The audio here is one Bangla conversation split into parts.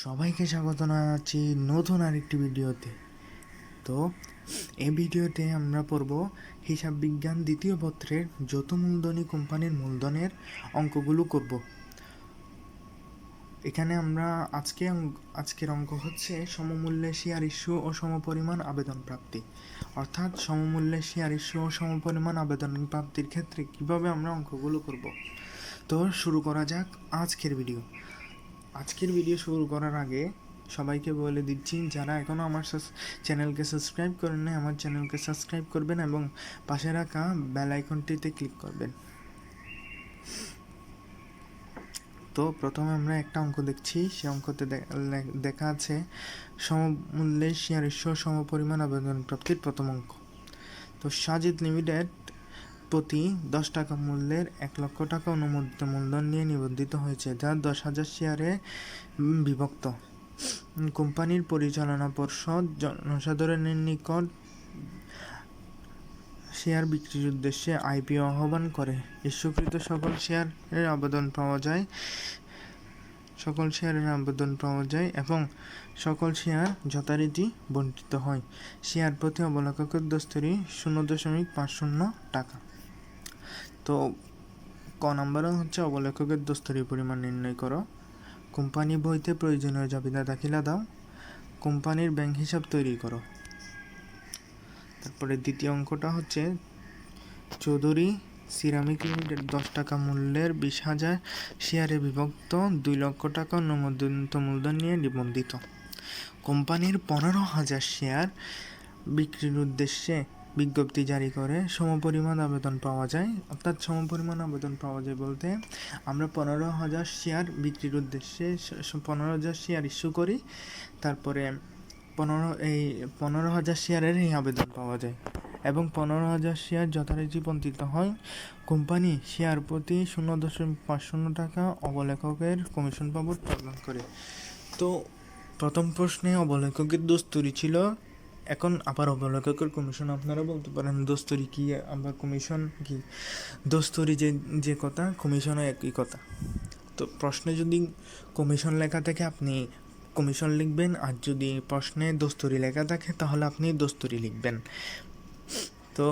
সবাইকে স্বাগত জানাচ্ছি নতুন আরেকটি ভিডিওতে। তো এই ভিডিওতে আমরা পড়ব হিসাব বিজ্ঞান দ্বিতীয় পত্রের যৌথ মূলধনী কোম্পানির মূলধনের অঙ্কগুলো করব। এখানে আমরা আজকের অঙ্ক হচ্ছে সমমূল্যে শেয়ার ইস্যু ও সমপরিমাণ আবেদন প্রাপ্তি, অর্থাৎ সমমূল্যে শেয়ার ইস্যু ও সমপরিমাণ আবেদন প্রাপ্তির ক্ষেত্রে কিভাবে আমরা অঙ্কগুলো করব। তো শুরু করা যাক আজকের ভিডিও শুরু করার আগে সবাইকে বলে দিচ্ছি, যারা এখনও আমার চ্যানেলকে সাবস্ক্রাইব করেন না, আমার চ্যানেলকে সাবস্ক্রাইব করবেন এবং পাশে রাখা বেল আইকনটিতে ক্লিক করবেন। তো প্রথমে আমরা একটা অঙ্ক দেখছি। সে অঙ্কতে দেখা আছে সমমূল্যে শেয়ার ইস্যু সমপরিমাণ আবেদন প্রাপ্তির প্রথম অঙ্ক। তো সাজিদ লিমিটেড প্রতি 10 টাকা মূল্যের 1 লক্ষ টাকা অনুমোদিত মূলধন নিয়ে নিবন্ধিত হয়েছে, যা 10,000 শেয়ারে বিভক্ত। কোম্পানির পরিচালনা পর্ষদ জনসাধারণের নিকট শেয়ার বিক্রির উদ্দেশ্যে আইপিও আহ্বান করে। ইস্যুকৃত সকল শেয়ারের আবেদন পাওয়া এবং সকল শেয়ার যথারীতি বণ্টিত হয়। শেয়ার প্রতি অবলেখকের দস্তরি 0.50 টাকা। তো ক নম্বরে হচ্ছে অবলেখকের দস্তরি পরিমাণ নির্ণয় করো। কোম্পানি বইতে প্রয়োজনীয় জাবিদা দাখিলা দাও। কোম্পানির ব্যাংক হিসাব তৈরি করো। তারপরে দ্বিতীয় অঙ্কটা হচ্ছে চৌধুরী সিরামিক লিমিটেড 10 টাকা মূল্যের 20,000 শেয়ারে বিভক্ত 2 লক্ষ টাকা অনুমোদিত মূলধন নিয়ে নিবন্ধিত। কোম্পানির 15,000 শেয়ার বিক্রির উদ্দেশ্যে বিজ্ঞপ্তি জারি করে সমপরিমাণ আবেদন পাওয়া যায়। অর্থাৎ সমপরিমাণ আবেদন পাওয়া যায় বলতে আমরা 15,000 শেয়ার বিক্রির উদ্দেশ্যে 15,000 শেয়ার ইস্যু করি, তারপরে 15,000 শেয়ারের এই আবেদন পাওয়া যায় এবং 15,000 শেয়ার যথারীতি বণ্টিত হয়। কোম্পানি শেয়ার প্রতি 0.50 টাকা অবলেখকের কমিশন বাবদ প্রদান করে। তো প্রথম প্রশ্নে অবলেখকের দস্তুরি ছিল, এখন আবার অবলেখকের কমিশন। আপনারা বলতে পারেন দস্তুরি কি আবার কমিশন কি? দস্তুরি যে কথা, কমিশনও একই কথা। তো প্রশ্নে যদি কমিশন লেখা থাকে আপনি কমিশন লিখবেন, আর যদি প্রশ্নে দস্তুরি লেখা থাকে তাহলে আপনি দস্তুরি লিখবেন। তো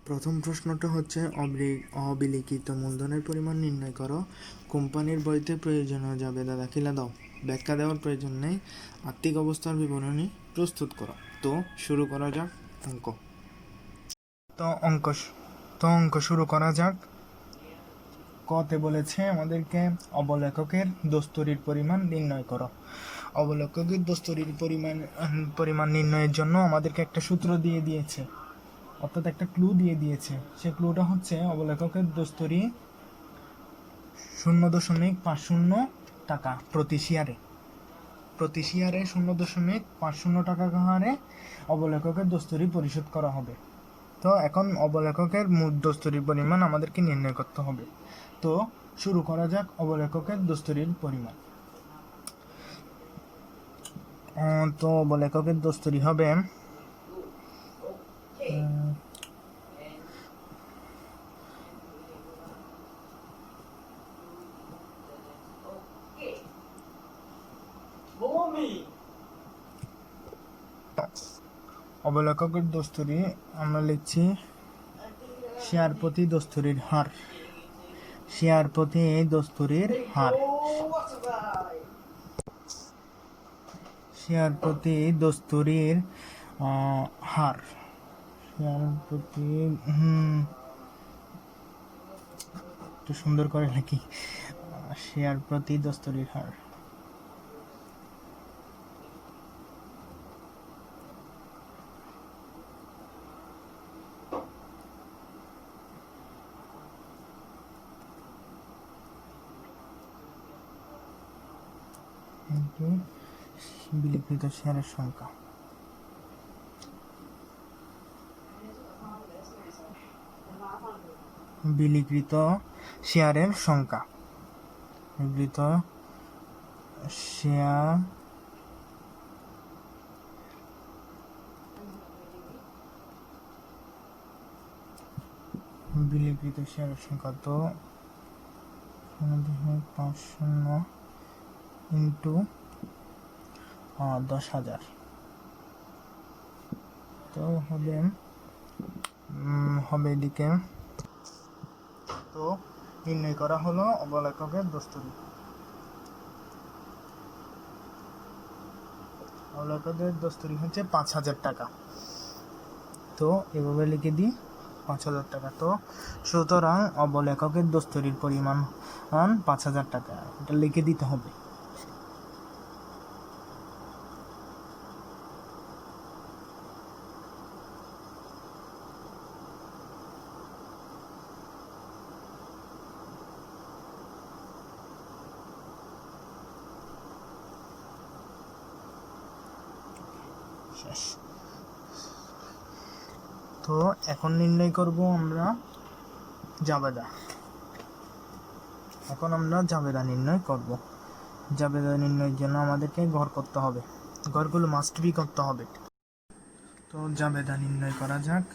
প্রথম প্রশ্নটা হচ্ছে অবিলিখিত মূলধনের পরিমাণ নির্ণয় করো। কোম্পানির বইতে প্রয়োজনীয় জাবেদা দাখিলা দাও। ব্যাখ্যা দেওয়ার প্রয়োজন নেই। আর্থিক অবস্থার বিবরণী প্রস্তুত করো। তো শুরু করা যাক অঙ্ক। অঙ্ক শুরু করা যাক। কতে বলেছে আমাদেরকে অবলেখকের দস্তুরির পরিমাণ নির্ণয় করো। অবলেখকের দস্তুরির পরিমাণ নির্ণয়ের জন্য আমাদেরকে একটা সূত্র দিয়ে দিয়েছে, অর্থাৎ একটা ক্লু দিয়ে দিয়েছে। সে ক্লুটা হচ্ছে অবলেখকের দস্তুরি 0.50 টাকা প্রতি শেয়ারে 0.50 টাকা হারে অবলেখকের দস্তুরি পরিশোধ করা হবে। তো এখন অবলেখকের মোট দস্তুরির পরিমাণ আমাদেরকে নির্ণয় করতে হবে। তো শুরু করা যাক অবলেখকের দস্তুরির পরিমাণ। তো অবলেখকের দস্তুরি হবে অবলেখকের দস্তুরি আমরা লিখছি শেয়ার প্রতি দস্তুরির হার। শেয়ার প্রতি দস্তুরির হার শেয়ার প্রতি দস্তুরির হার শেয়ার প্রতি একটু সুন্দর করে লিখি, শেয়ার প্রতি দস্তুরির হার। বিলিকৃত শেয়ারের সংখ্যা। বিলিকৃত শেয়ারের সংখ্যা। বিলিকৃত শেয়ার সংখ্যা। তো 50 ইন্টু 10,000, তো হবে এদিকে। তো নির্ণয় করা হলো অবলেখকের দস্তরি। অবলেখকের দস্তরি হচ্ছে 5,000 টাকা। তো এভাবে লিখে দিই 5,000 টাকা। তো সুতরাং অবলেখকের দস্তরির পরিমাণ 5,000 টাকা, এটা লিখে দিতে হবে। শেষ। তো এখন নির্ণয় করব আমরা জাবেদা। এখন আমরা জাবেদা নির্ণয় করব। জাবেদা নির্ণয়ের জন্য আমাদেরকে ঘর করতে হবে, ঘরগুলো মাস্ট বি করতে হবে। তো জাবেদা নির্ণয় করা যাক।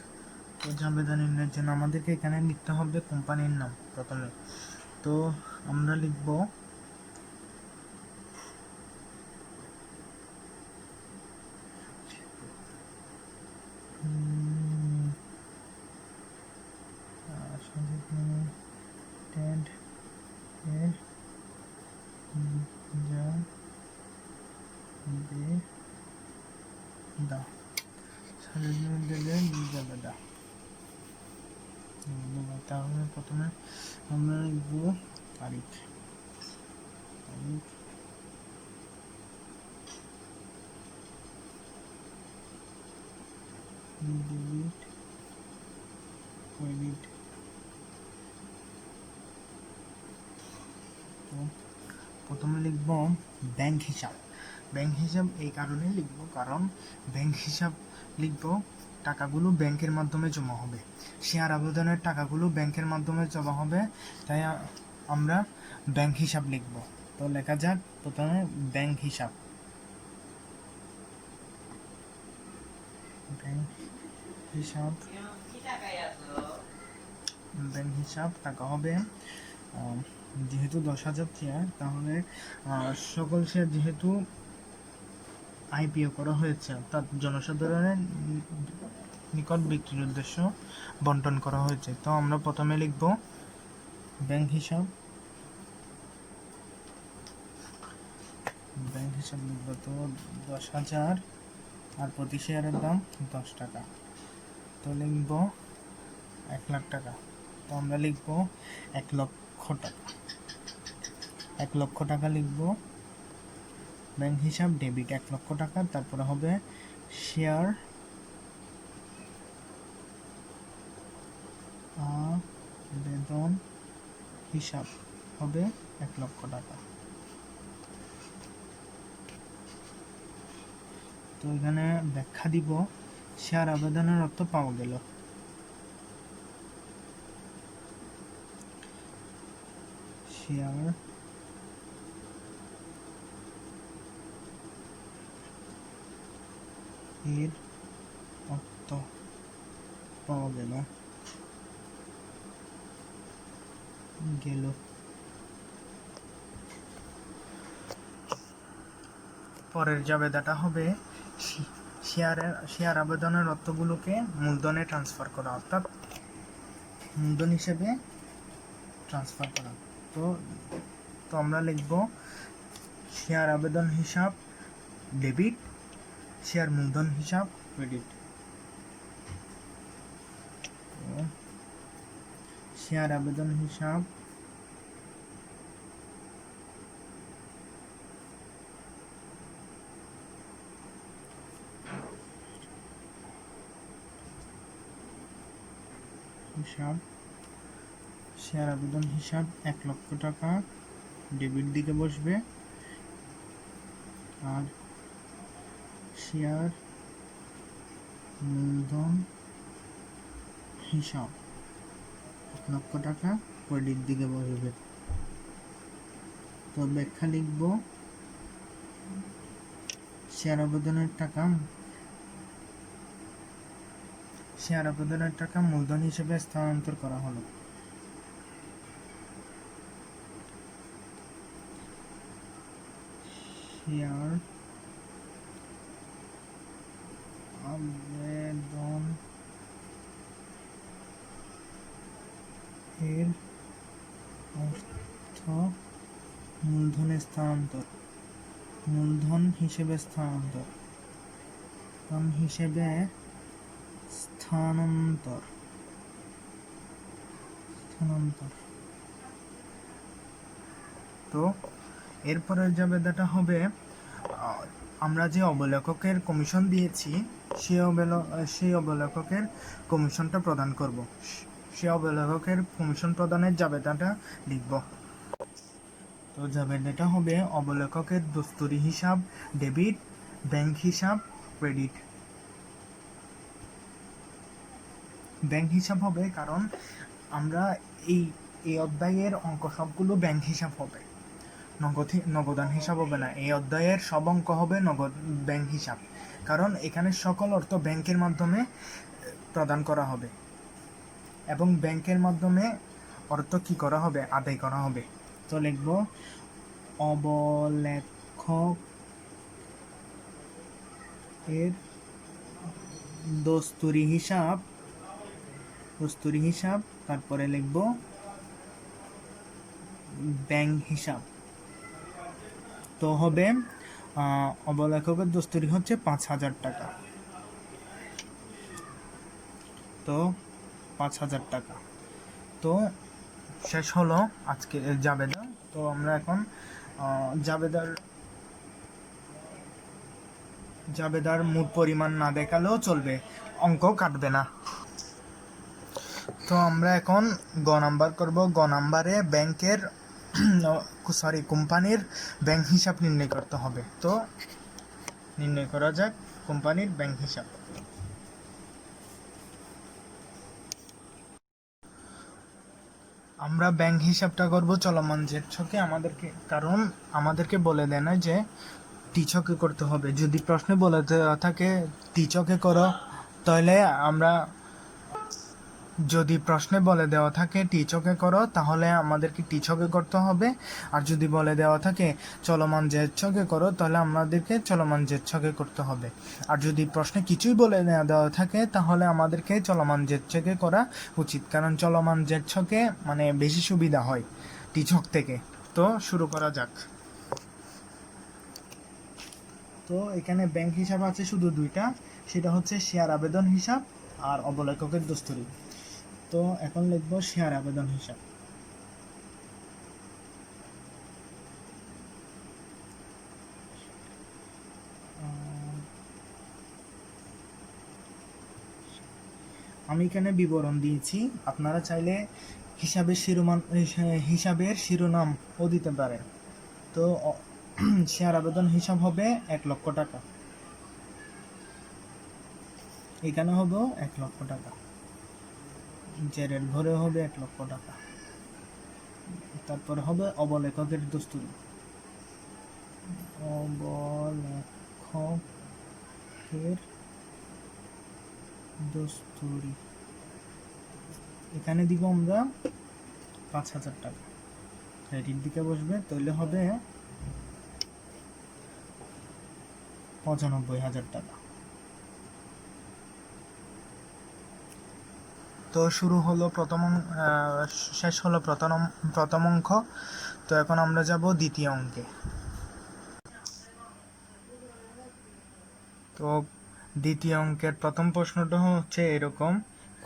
তো জাবেদা নির্ণয়ের জন্য আমাদেরকে এখানে লিখতে হবে কোম্পানির নাম প্রথমে। তো আমরা লিখব জাবেদা। তাহলে প্রথমে আমরা লিখব তারিখ। Debit credit. তো প্রথমে লিখব ব্যাংক হিসাব। ব্যাংক হিসাব এই কারণে লিখব কারণ ব্যাংক হিসাব লিখব, টাকাগুলো ব্যাংকের মাধ্যমে জমা হবে, শেয়ার আবেদনের টাকাগুলো ব্যাংকের মাধ্যমে জমা হবে, তাই আমরা ব্যাংক হিসাব লিখব। তো লেখা যাক প্রথমে ব্যাংক হিসাব। ব্যাংক হিসাব টাকা হবে, যেহেতু 10,000 শেয়ার, তাহলে সকল শেয়ার যেহেতু আইপিও করা হয়েছে, অর্থাৎ জনসাধারণের নিকট বিক্রির উদ্দেশ্য বন্টন করা হয়েছে। তো আমরা প্রথমে লিখব ব্যাংক হিসাব। লিখব তো 10,000 আর প্রতি শেয়ারের দাম 10 টাকা। তো লিখব 1,00,000 টাকা। তো আমরা লিখব 1,00,000 টাকা। 1,00,000 টাকা লিখব। ব্যাংক হিসাব ডেবিট 1,00,000 টাকা, তারপরে হবে শেয়ার আবেদন হিসাব হবে 1,00,000 টাকা। তো এখানে ব্যাখ্যা দিব, শেয়ার আবেদনের অর্থ পাওয়া গেল। শেয়ার এর অর্থ পাওয়া গেল। পরের জাবেদাটা হবে শেয়ার আবেদনের অর্থগুলোকে মূলধনে ট্রান্সফার করা, অর্থাৎ মূলধন হিসেবে ট্রান্সফার করা। তো আমরা লিখব শেয়ার আবেদন হিসাব ডেবিট, শেয়ার মূলধন হিসাব ক্রেডিট। শেয়ার আবেদন হিসাব শেয়ার আবেদন হিসাব 1,00,000 টাকা ডেবিট দিকে বসবে, আর শেয়ার মূলধন হিসাব 1,00,000 টাকা ক্রেডিট দিকে বসবে। তো ব্যাখ্যা লিখব শেয়ার আবেদনের টাকা মূলধন হিসেবে স্থানান্তর করা হলো। শেয়ার আবেদন এর অর্থ মূলধনে স্থানান্তর, মূলধন হিসেবে স্থানান্তর, স্থানান্তর। তো এরপরের যে বেদাটা হবে, আমরা যে অবলেখকের কমিশন দিয়েছি সেই অবলেখকের কমিশনটা প্রদান করব। সেই অবলেখকের কমিশন প্রদানের জাবেদাটা লিখব। তো জাবেদাটা হবে অবলেখকের দস্তুরি হিসাব ডেবিট, ব্যাংক হিসাব ক্রেডিট। ব্যাংক হিসাব হবে কারণ আমরা এই অধ্যায়ের অঙ্ক সবগুলো ব্যাংক হিসাব হবে, নগদান হিসাব হবে না। এই অধ্যায়ের সব অঙ্ক হবে ব্যাংক হিসাব, কারণ এখানে সকল অর্থ ব্যাংকের মাধ্যমে প্রদান করা হবে এবং ব্যাংকের মাধ্যমে অর্থ কি করা হবে, আদায় করা হবে। তো লিখব অবলেখক এর দস্তুরি হিসাব, তারপরে লিখব ব্যাংক হিসাব। তো হবে অবলেখকের দস্তুরি হচ্ছে 5,000 টাকা। তো 5,000 টাকা। তো শেষ হলো আজকে জাবেদা। তো আমরা এখন জাবেদার মোট পরিমাণ না দেখালেও চলবে, অঙ্ক কাটবে না। তো আমরা এখন গ নাম্বার করব। গ নাম্বারে কোম্পানির ব্যাংক হিসাব নির্ণয় করতে হবে। তো নির্ণয় করা যাক কোম্পানির ব্যাংক হিসাব। আমরা ব্যাংক হিসাবটা করব চলমান জেড ছকে, কারণ আমাদেরকে বলে দেয় না যে টি ছকে করতে হবে। যদি প্রশ্নে বলে দেওয়া থাকে টি ছকে করো, তাহলে আমাদেরকে টি ছকে করতে হবে। আর যদি বলে দেওয়া থাকে চলমান জেড ছকে করো, তাহলে আমাদেরকে চলমান জেড ছকে করতে হবে। আর যদি প্রশ্নে কিছুই বলে দেওয়া থাকে তাহলে আমাদেরকে চলমান জেড ছকে করা উচিত, কারণ চলমান জেড ছকে মানে বেশি সুবিধা হয় টি ছক থেকে। তো শুরু করা যাক। তো এখানে ব্যাংক হিসাব আছে শুধু দুইটা, সেটা হচ্ছে শেয়ার আবেদন হিসাব আর অবলেখকের দস্তুরি। তো এখন লিখব শেয়ার আবেদন হিসাব। আমি এখানে বিবরণ দিয়েছি, আপনারা চাইলে হিসাবের শিরোনামও দিতে পারেন। তো শেয়ার আবেদন হিসাব হবে 1 লক্ষ টাকা, এখানে হবে 1 লক্ষ টাকা, জেরের ঘরে হবে 1 লক্ষ টাকা। তারপর হবে অবলেখকের দস্তুরি, এখানে দিব আমরা 5,000 টাকা, ক্রেডিট দিকে বসবে, তাহলে হবে 95,000 টাকা। তো শেষ হলো প্রথম অঙ্ক। তো এখন আমরা যাব দ্বিতীয় অঙ্কে। তো দ্বিতীয় অঙ্কের প্রথম প্রশ্নটা হচ্ছে এরকম: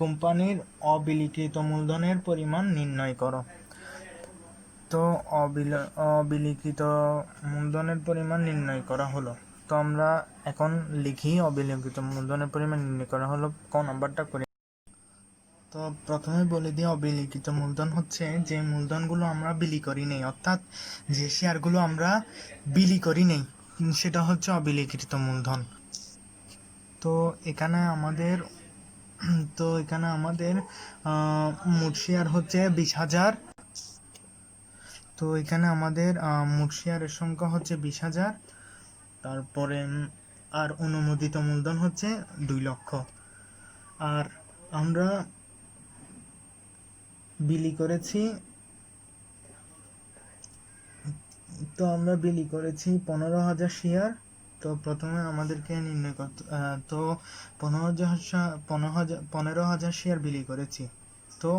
কোম্পানির অবিলিকৃত মূলধনের পরিমাণ নির্ণয় করো। তো অবিলিকৃত মূলধনের পরিমাণ নির্ণয় করা হলো। তো আমরা এখন লিখি অবিলিকৃত মূলধনের পরিমাণ নির্ণয় করা হলো। ক নাম্বারটা করে। তো প্রথমে বলে দিই, অবিলিখিত মূলধন হচ্ছে যে মূলধনগুলো আমরা বিলি করি নেই, অর্থাৎ যে শেয়ারগুলো আমরা বিলি করি নেই, সেটা হচ্ছে অবিলিখিত মূলধন। তো এখানে আমাদের মোট শেয়ার হচ্ছে 20,000। তো এখানে আমাদের মোট শেয়ারের সংখ্যা হচ্ছে 20,000। তারপরে আর অনুমোদিত মূলধন হচ্ছে 2 লক্ষ। আর আমরা বিলি করেছি তো আমরা বিলি করেছি 15,000 শেয়ার। তো প্রথমে আমাদেরকে নির্ণয় করতে তো 15,000 শেয়ার বিলি করেছি। তো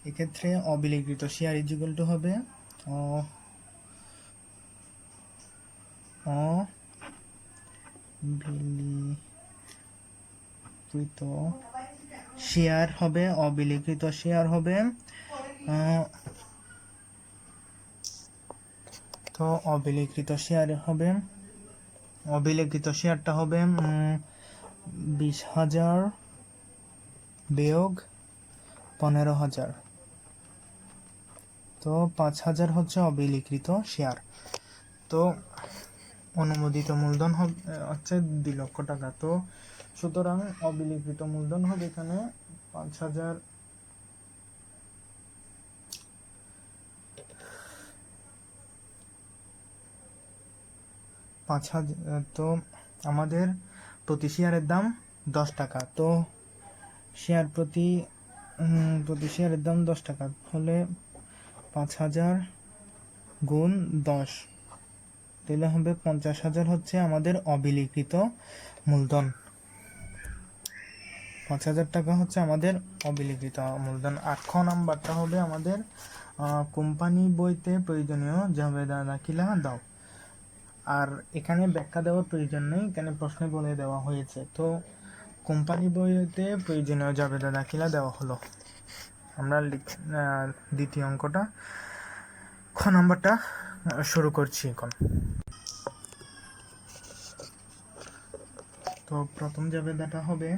এক্ষেত্রে অবিলিকৃত শেয়ার ইকুয়াল টু হবে অবিলিকৃত শেয়ার হবে, অবিলিকৃত শেয়ার হবে তো অবিলিকৃত শেয়ারটা হবে 20,000 বিয়োগ 15,000। তো 5,000 হচ্ছে অবিলিকৃত শেয়ার। তো অনুমোদিত মূলধন হচ্ছে 2 লক্ষ টাকা। তো সুতরাং অবিলিকৃত মূলধন হবে এখানে 5,000 তো আমাদের প্রতি শেয়ারের দাম 10 টাকা। তো শেয়ার প্রতি শেয়ারের দাম 10 টাকা হলে 5,000 গুণ 10 তাহলে হবে 50,000 হচ্ছে আমাদের অবিলিকৃত মূলধন। 5,000 টাকা হচ্ছে আমাদের অবিলিকৃত মূলধন। 8 নাম্বারটা হবে আমাদের কোম্পানি বইতে প্রয়োজনীয় জাবেদা দাখিলা দাও। আর এখানে ব্যাখ্যা দেওয়ার প্রয়োজন নেই, এখানে প্রশ্নে বলে দেওয়া হয়েছে। তো কোম্পানি বইতে প্রয়োজনীয় জাবেদা দাখিলা দেওয়া হলো। আমরা দ্বিতীয় অঙ্কটা খ নাম্বারটা শুরু করছি এখন। তো প্রথম জাবেদাটা হবে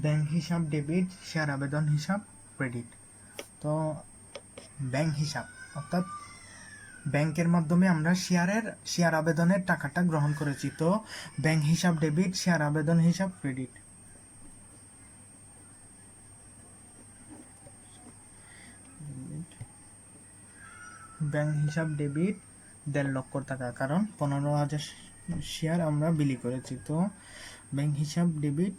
ব্যাংক হিসাব ডেবিট, শেয়ার আবেদন হিসাব ক্রেডিট। তো ব্যাংক হিসাব অর্থাৎ ব্যাংকের মাধ্যমে আমরা শেয়ার আবেদনের টাকাটা গ্রহণ করেছি। তো ব্যাংক হিসাব ডেবিট, শেয়ার আবেদন হিসাব ক্রেডিট। ব্যাংক হিসাব ডেবিট 1.5 লক্ষ টাকা, কারণ 15,000 শেয়ার আমরা বিলি করেছি। তো ব্যাংক হিসাব ডেবিট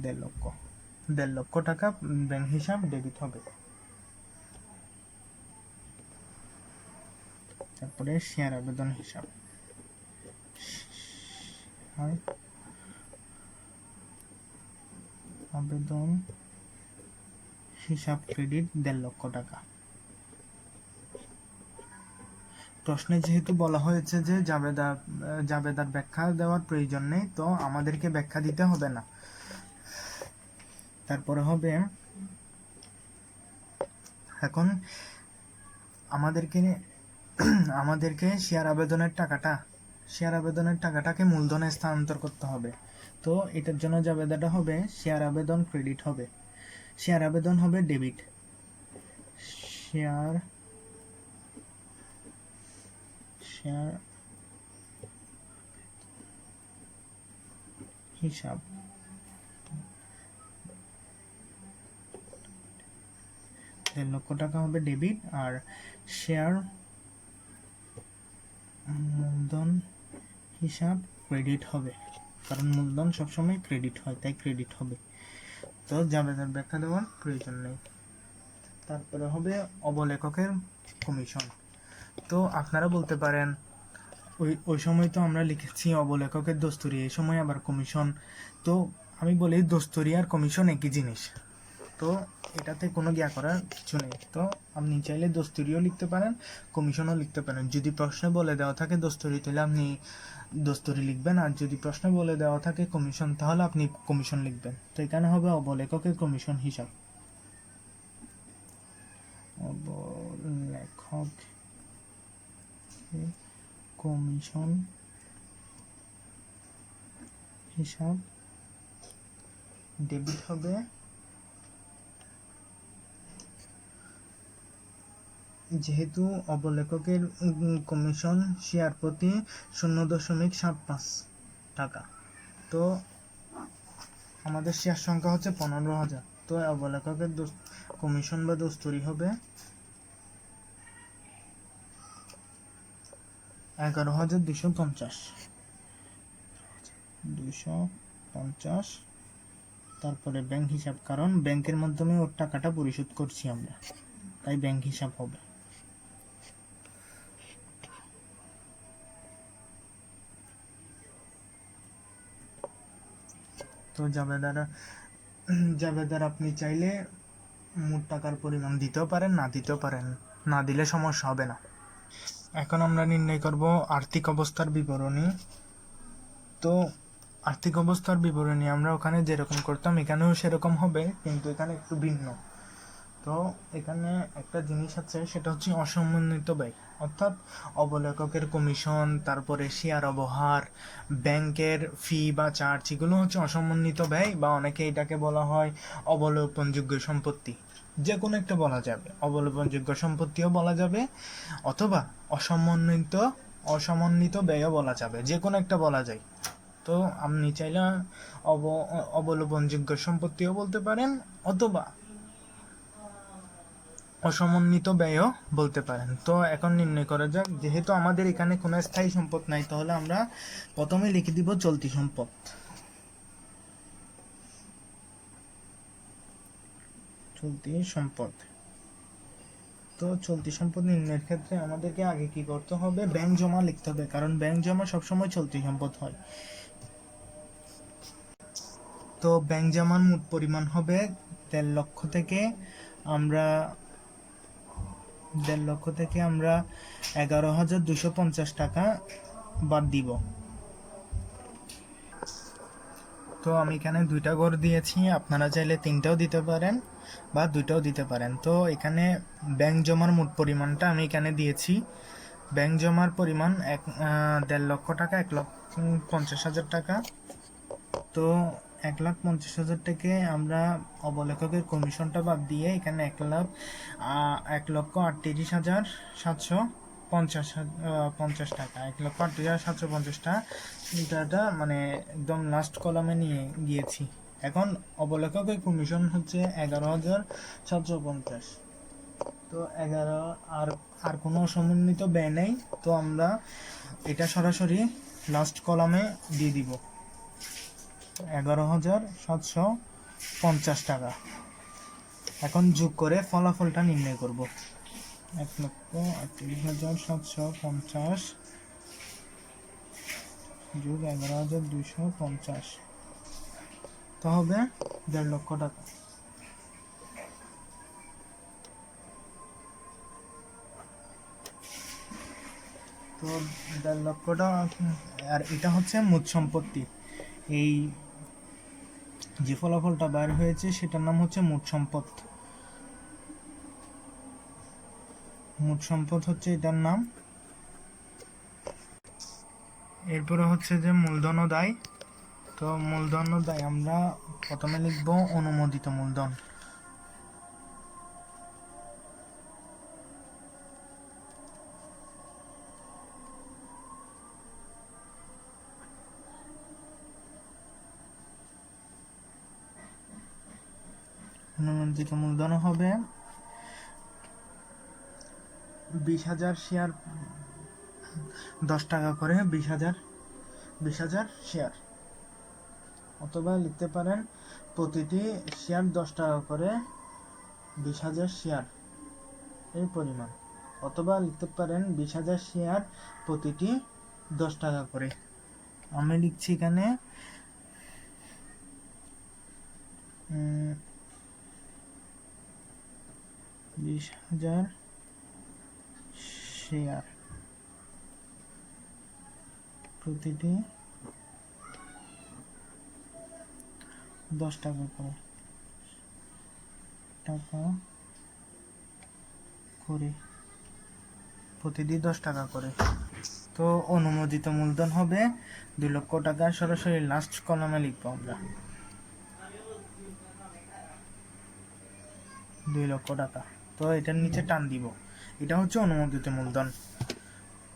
1.5 লক্ষ টাকা ব্যাংক হিসাব ডেবিট হবে। তারপরে শেয়ার আবেদন হিসাব, আবেদন হিসাব ক্রেডিট 1.5 লক্ষ টাকা। প্রশ্নে যেহেতু বলা হয়েছে যে জাবেদার ব্যাখ্যা দেওয়ার প্রয়োজন নেই, তো আমাদেরকে ব্যাখ্যা দিতে হবে না। তারপরে হবে এখন আমাদেরকে শেয়ার আবেদনের টাকাটাকে মূলধনে স্থানান্তর করতে হবে। তো এটার জন্য জাবেদাটা হবে শেয়ার আবেদন ক্রেডিট হবে। শেয়ার আবেদন হবে ডেবিট, শেয়ার হিসাব 1.5 লক্ষ টাকা হবে ডেবিট, আর শেয়ার মূলধন হিসাব ক্রেডিট হবে, কারণ মূলধন সবসময় ক্রেডিট হয়, তাই ক্রেডিট হবে। তো জাবেদার ব্যাখ্যা দেওয়ার প্রয়োজন নেই। তারপরে হবে অবলেখকের কমিশন। তো আপনারা বলতে পারেন ওই সময় তো আমরা লিখেছি অবলেখকের দস্তুরি, এই সময় আবার কমিশন। তো আমি বলি দস্তুরি আর কমিশন একই জিনিস, তো এটাতে কোনো গিয়া করার কিছু নেই। তো আপনি চাইলে দস্তুরিও লিখতে পারেন, কমিশনও লিখতে পারেন। যদি প্রশ্নে বলে দেওয়া থাকে দস্তুরি, তাহলে আপনি দস্তুরি লিখবেন, আর যদি প্রশ্নে বলে দেওয়া থাকে কমিশন, তাহলে আপনি কমিশন লিখবেন। তো এখানে হবে অবলেখকের কমিশন হিসাব। অবলেখক কমিশন হিসাব ডেবিট হবে যেহেতু অবলেখকের কমিশন শেয়ার প্রতি 0.75 টাকা। তো আমাদের শেয়ার সংখ্যা হচ্ছে 15,000। তো অবলেখকের কমিশন বা দস্তুরি হবে 11,250। তারপরে ব্যাংক হিসাব, কারণ ব্যাংকের মাধ্যমে ওর টাকাটা পরিশোধ করছি আমরা, তাই ব্যাংক হিসাব হবে। তো জাবেদার আপনি চাইলে মোট টাকার পরিমাণ দিতেও পারেন, না দিতেও পারেন, না দিলে সমস্যা হবে না। এখন আমরা নির্ণয় করব আর্থিক অবস্থার বিবরণী। তো আর্থিক অবস্থার বিবরণী আমরা ওখানে যেরকম করতাম এখানেও সেরকম হবে, কিন্তু এখানে একটু ভিন্ন। তো এখানে একটা জিনিস আছে, সেটা হচ্ছে অসমন্বিত ব্যয়, অর্থাৎ অবলেখকের কমিশন, তারপরে শেয়ার অবহার, ব্যাংকের ফি বা চার্জ, এগুলো হচ্ছে অসমন্বিত ব্যয়, বা অনেকে এটাকে বলা হয় অবলোকনযোগ্য সম্পত্তি। যে কোনো একটা বলা যাবে, অবলোকনযোগ্য সম্পত্তিও বলা যাবে, অথবা অসমন্বিত ব্যয়ও বলা যাবে, যে কোনো একটা বলা যায়। তো আপনি চাইলে অবলোকনযোগ্য সম্পত্তিও বলতে পারেন, অথবা অসমন্বিত ব্যয়ও বলতে পারেন। তো এখন নির্ণয় করা যাক, যেহেতু আমাদের এখানে কোনো স্থায়ী সম্পদ নাই, তাহলে আমরা প্রথমে লিখে দিব চলতি সম্পদ। চলতি সম্পদ। তো চলতি সম্পদ নির্ণয়ের ক্ষেত্রে আমাদেরকে আগে কি করতে হবে, ব্যাংক জমা লিখতে হবে, কারণ ব্যাংক জমা সবসময় চলতি সম্পদ হয়। তো ব্যাংক জমার মোট পরিমাণ হবে 1.5 লক্ষ থেকে আমরা 11,250 টাকা বাদ দিব। তো আমি এখানে 2টা ঘর দিয়েছি, আপনারা চাইলে 3টাও দিতে পারেন বা 2টাও দিতে পারেন। তো এখানে ব্যাংক জমার মোট পরিমাণটা আমি এখানে দিয়েছি। ব্যাংক জমার পরিমাণ 1.5 লক্ষ টাকা, 1,50,000 টাকা। তো 1,50,000 থেকে আমরা অবলেখকের কমিশনটা বাদ দিয়ে এখানে 1,38,750 টাকা, 1,38,750 টাকা মানে একদম লাস্ট কলামে নিয়ে গিয়েছি। এখন অবলেখকের কমিশন হচ্ছে 11,750। তো 11 আর কোনো সমন্বিত ব্যয় নেই, তো আমরা এটা সরাসরি লাস্ট কলামে দিয়ে দিব, 11,750 টাকা। এখন যোগ করে ফলাফলটা নির্ণয় করব। 1,38,750 যোগ 11,250, তো হবে 1.5 লক্ষ টাকা। তো 1.5 লক্ষ টাকা, আর এটা হচ্ছে মোট সম্পত্তি। এই যে ফলাফলটা বের হয়েছে সেটার নাম হচ্ছে মোট সম্পদ। মোট সম্পদ হচ্ছে এটার নাম। এরপরে হচ্ছে যে মূলধন ও দায়। তো মূলধন ও দায় আমরা প্রথমে লিখব অনুমোদিত মূলধন। অনুমোদিত মূলধন হবে 20,000 শেয়ার, 10 টাকা করে 20,000 শেয়ার, অথবা লিখতে পারেন প্রতিটি শেয়ার 10 টাকা করে 20,000 শেয়ার এই পরিমাণ, অথবা লিখতে পারেন 20,000 শেয়ার প্রতিটি 10 টাকা করে। আমি লিখছি এখানে 20,000 শেয়ার প্রতিটি 10 টাকা করে প্রতিটি 10 টাকা করে। তো অনুমোদিত মূলধন হবে 2 লক্ষ টাকা, সরাসরি লাস্ট কলামে লিখবো আমরা 2 লক্ষ টাকা। তো এটার নিচে টান দিব, এটা হচ্ছে অনুমোদিত মূলধন।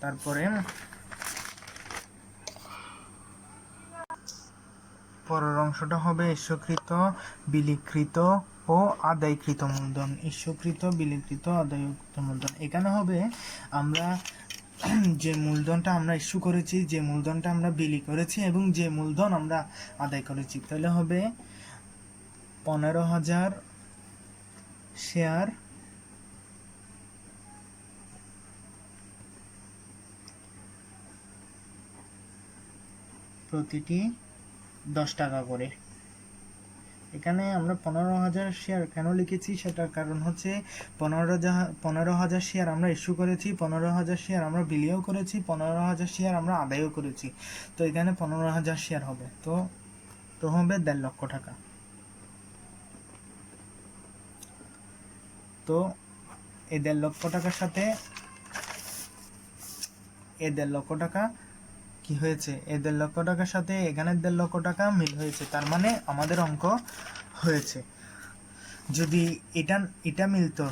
তারপরে পরের অংশটা হবে ইস্যুকৃত, বিলিকৃত ও আদায়কৃত মূলধন। ইস্যুকৃত, বিলিকৃত, আদায়কৃত মূলধন। এখানে হবে আমরা যে মূলধনটা আমরা ইস্যু করেছি, যে মূলধনটা আমরা বিলি করেছি এবং যে মূলধন আমরা আদায় করেছি, তাহলে হবে 15,000 শেয়ার প্রতিটি 10 টাকা করে। এখানে আমরা 15,000 শেয়ার কেন লিখেছি সেটার কারণ হচ্ছে 15,000 শেয়ার আমরা ইস্যু করেছি, 15,000 শেয়ার আমরা বিলিও করেছি, 15,000 শেয়ার আমরা আদায়ও করেছি। তো এখানে 15,000 শেয়ার হবে, তো হবে 1.5 লক্ষ টাকা। তো এই 1.5 লক্ষ টাকার সাথে এই 1.5 লক্ষ টাকা কি হয়েছে, এই 1.5 লক্ষ টাকার সাথে এখানে 1.5 লক্ষ টাকা মিল হয়েছে, তার মানে আমাদের অঙ্ক হয়েছে। যদি এটা মিলতো,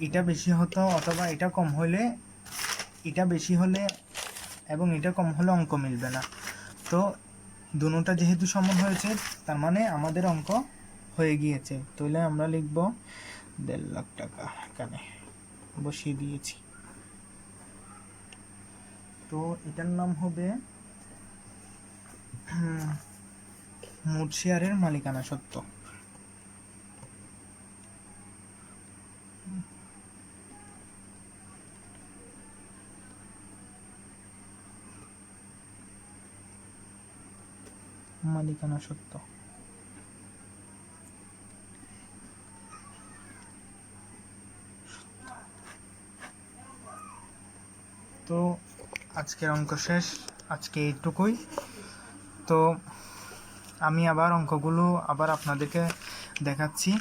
এটা বেশি হতো অথবা এটা কম হলে, এটা বেশি হলে এবং এটা কম হলে অঙ্ক মিলবে না। তো দুটোটা যেহেতু সমান হয়েছে তার মানে আমাদের অঙ্ক হয়ে গিয়েছে। তাহলে আমরা লিখব 1.5 লাখ টাকা, এখানে বসিয়ে দিয়েছি। তো এটার নাম হবে মোট শেয়ারের মালিকানা সত্ত্ব। মালিকানা সত্ত্ব। তো আজকের অঙ্ক শেষ, আজকে এইটুকুই। তো আমি আবার অঙ্কগুলো আবার আপনাদেরকে দেখাচ্ছি।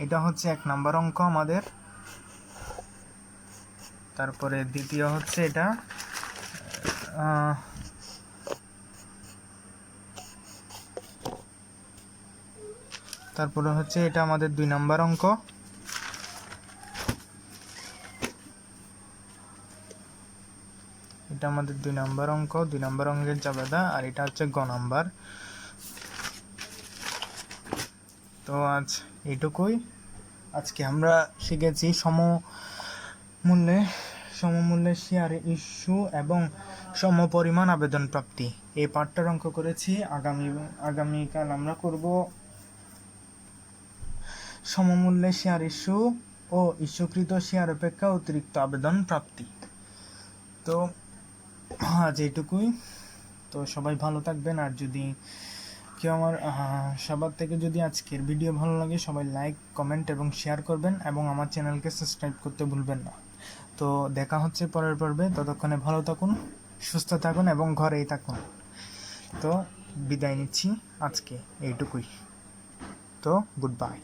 এটা হচ্ছে 1 নাম্বার অঙ্ক আমাদের, তারপরে দ্বিতীয় হচ্ছে এটা, তারপরে হচ্ছে এটা আমাদের 2 নাম্বার অঙ্ক, এটা আমাদের 2 নাম্বার অঙ্ক, 2 নাম্বার অঙ্কের জাবেদা, আর এটা হচ্ছে গ নাম্বার। তো আজ এইটুকুই। আজকে আমরা শিখেছি সমমূল্যে শেয়ার ইস্যু এবং সমপরিমাণ আবেদন প্রাপ্তি। এই পার্টটার অঙ্ক করেছি। আগামীকাল আমরা করব সমমূল্যে শেয়ার ইস্যু ও ইস্যুকৃত শেয়ার অপেক্ষা অতিরিক্ত আবেদন প্রাপ্তি। তো আজ এইটুকুই। তো সবাই ভালো থাকবেন, আর যদি কেউ আমার সবার থেকে যদি আজকের ভিডিও ভালো লাগে সবাই লাইক, কমেন্ট এবং শেয়ার করবেন এবং আমার চ্যানেলকে সাবস্ক্রাইব করতে ভুলবেন না। তো দেখা হচ্ছে পরের পর্বে, ততক্ষণে ভালো থাকুন, সুস্থ থাকুন এবং ঘরেই থাকুন। তো বিদায় নিচ্ছি, আজকে এইটুকুই। তো গুড বাই।